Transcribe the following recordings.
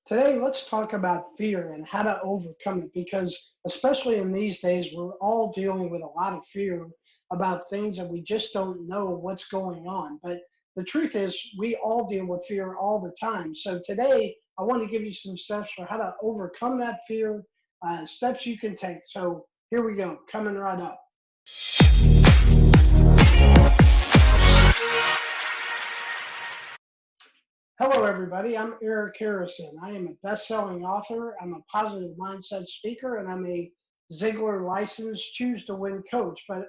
Today, let's talk about fear and how to overcome it because, especially in these days, we're all dealing with a lot of fear about things that we just don't know what's going on. But the truth is, we all deal with fear all the time. So, today, I want to give you some steps for how to overcome that fear, steps you can take. So, here we go, coming right up. Hello, everybody. I'm Eric Harrison. I am a best-selling author. I'm a positive mindset speaker, and I'm a Ziegler licensed Choose to Win coach. But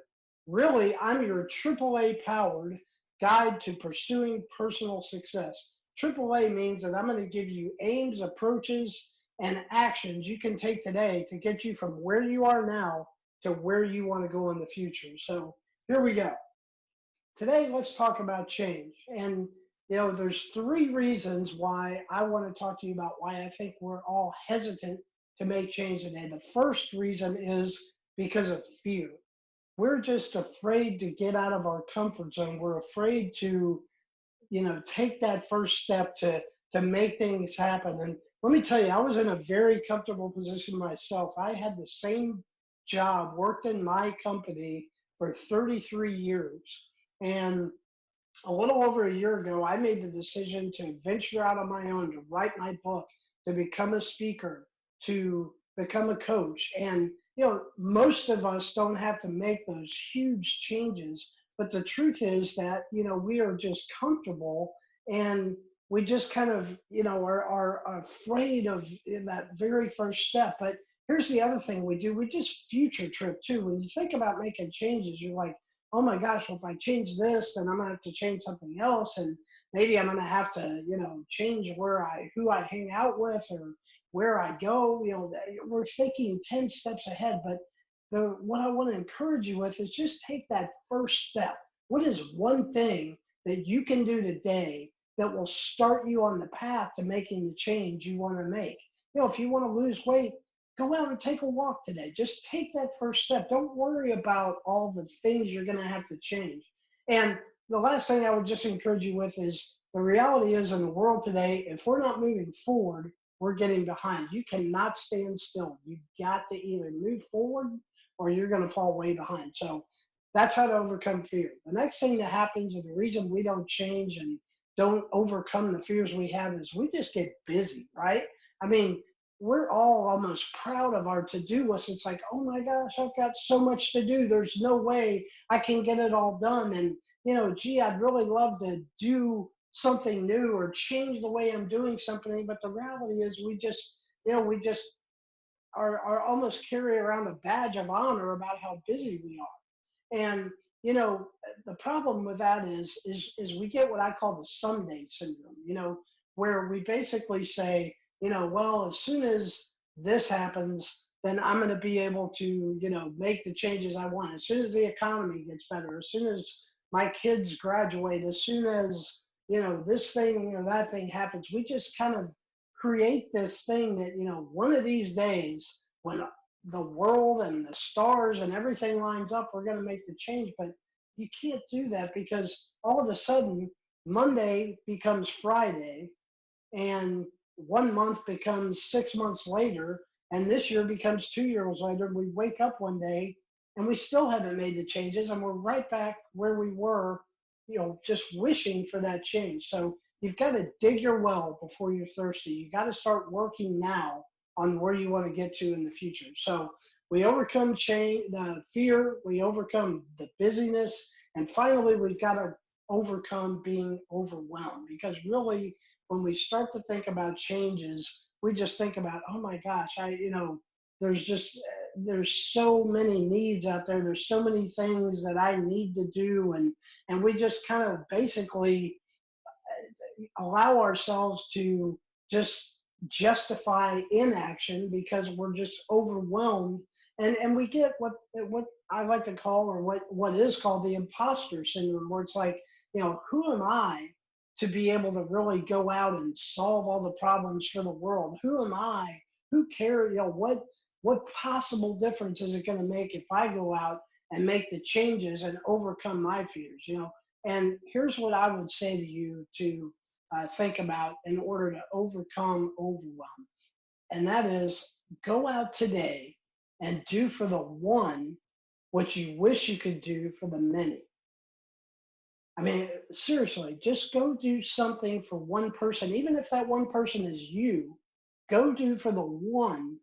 really, I'm your AAA powered guide to pursuing personal success. AAA means that I'm going to give you aims, approaches, and actions you can take today to get you from where you are now to where you want to go in the future. So here we go. Today, let's talk about change. And, there's three reasons why I want to talk to you about why I think we're all hesitant to make change today. The first reason is because of fear. We're just afraid to get out of our comfort zone. We're afraid to, take that first step to make things happen. And let me tell you, I was in a very comfortable position myself. I had the same job, worked in my company for 33 years. And a little over a year ago, I made the decision to venture out on my own, to write my book, to become a speaker, to become a coach. And, most of us don't have to make those huge changes. But the truth is that, we are just comfortable and we just kind of, are afraid of that very first step. But here's the other thing we do, we just future trip too. When you think about making changes, you're like, oh my gosh, well, if I change this, then I'm gonna have to change something else, and maybe I'm gonna have to, change who I hang out with or where I go. We're thinking 10 steps ahead, but what I want to encourage you with is just take that first step. What is one thing that you can do today that will start you on the path to making the change you want to make? If you want to lose weight, go out and take a walk today. Just take that first step. Don't worry about all the things you're going to have to change. And the last thing I would just encourage you with is the reality is in the world today, if we're not moving forward, we're getting behind. You cannot stand still. You've got to either move forward or you're going to fall way behind. So that's how to overcome fear. The next thing that happens, and the reason we don't change and don't overcome the fears we have, is we just get busy, right? I mean, we're all almost proud of our to-do list. It's like, oh my gosh, I've got so much to do. There's no way I can get it all done. And, gee, I'd really love to do something new or change the way I'm doing something. But the reality is we just are almost carry around a badge of honor about how busy we are. And the problem with that is we get what I call the someday syndrome, where we basically say, well, as soon as this happens, then I'm going to be able to, make the changes I want. As soon as the economy gets better, as soon as my kids graduate, as soon as, this thing or that thing happens, we just kind of create this thing that, one of these days when the world and the stars and everything lines up, we're going to make the change. But you can't do that because all of a sudden Monday becomes Friday, and 1 month becomes 6 months later, and this year becomes 2 years later. We wake up one day and we still haven't made the changes, and we're right back where we were, just wishing for that change. So you've got to dig your well before you're thirsty. You got to start working now on where you want to get to in the future. So we overcome change, the fear, we overcome the busyness, and finally we've got to overcome being overwhelmed, because really when we start to think about changes, we just think about, oh my gosh, there's just there's so many needs out there. There's so many things that I need to do, and we just kind of basically allow ourselves to just justify inaction because we're just overwhelmed, and we get what I like to call, or what is called, the imposter syndrome, where it's like, who am I to be able to really go out and solve all the problems for the world? Who am I? Who cares? What possible difference is it going to make if I go out and make the changes and overcome my fears? And here's what I would say to you to think about in order to overcome overwhelm. And that is, go out today and do for the one what you wish you could do for the many. I mean, seriously, just go do something for one person, even if that one person is you. Go do for the one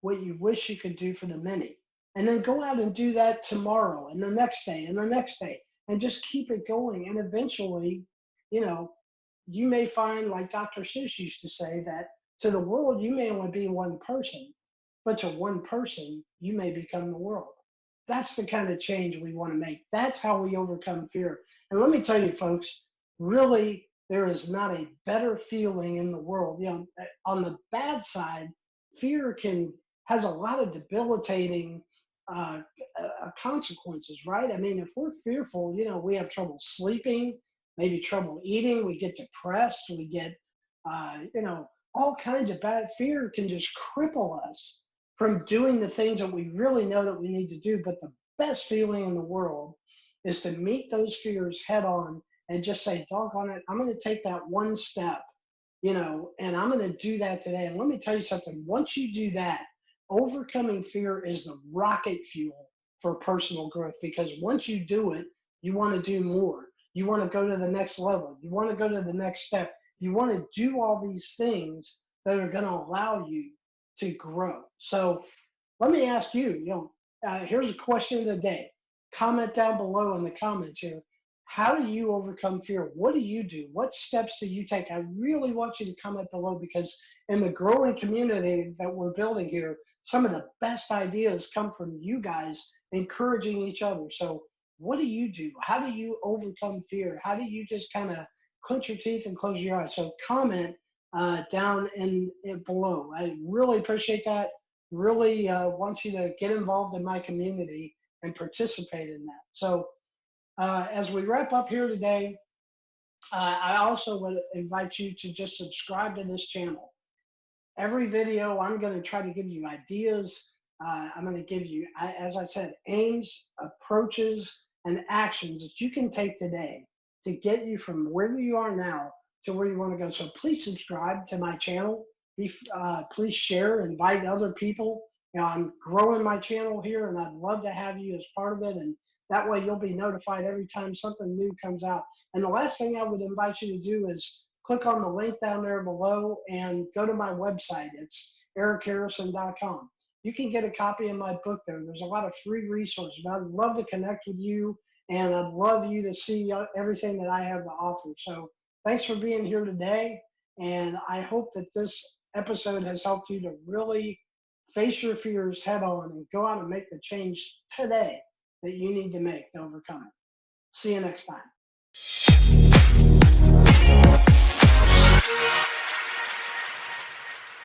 what you wish you could do for the many. And then go out and do that tomorrow and the next day and the next day and just keep it going. And eventually, you know, you may find, like Dr. Seuss used to say, that to the world, you may only be one person, but to one person, you may become the world. That's the kind of change we want to make. That's how we overcome fear. And let me tell you, folks, really, there is not a better feeling in the world. You know, on the bad side, fear can has a lot of debilitating uh, consequences, right? I mean, if we're fearful, we have trouble sleeping, maybe trouble eating, we get depressed, we get, all kinds of bad fear can just cripple us from doing the things that we really know that we need to do. But the best feeling in the world is to meet those fears head on and just say, doggone it, I'm going to take that one step, and I'm going to do that today. And let me tell you something, once you do that, overcoming fear is the rocket fuel for personal growth, because once you do it, you want to do more. You want to go to the next level. You want to go to the next step. You want to do all these things that are going to allow you to grow. So let me ask you, here's a question of the day. Comment down below in the comments here. How do you overcome fear? What do you do? What steps do you take? I really want you to comment below, because in the growing community that we're building here, some of the best ideas come from you guys encouraging each other. So what do you do? How do you overcome fear? How do you just kind of clench your teeth and close your eyes? So comment down in below. I really appreciate that. Really want you to get involved in my community and participate in that. So as we wrap up here today, I also would invite you to just subscribe to this channel. Every video, I'm going to try to give you ideas. I'm going to give you, as I said, aims, approaches, and actions that you can take today to get you from where you are now to where you want to go. So please subscribe to my channel. Please share, invite other people. I'm growing my channel here, and I'd love to have you as part of it. And that way you'll be notified every time something new comes out. And the last thing I would invite you to do is click on the link down there below and go to my website. It's ericharrison.com. You can get a copy of my book there. There's a lot of free resources. I'd love to connect with you, and I'd love you to see everything that I have to offer. So thanks for being here today, and I hope that this episode has helped you to really face your fears head on and go out and make the change today that you need to make to overcome it. See you next time.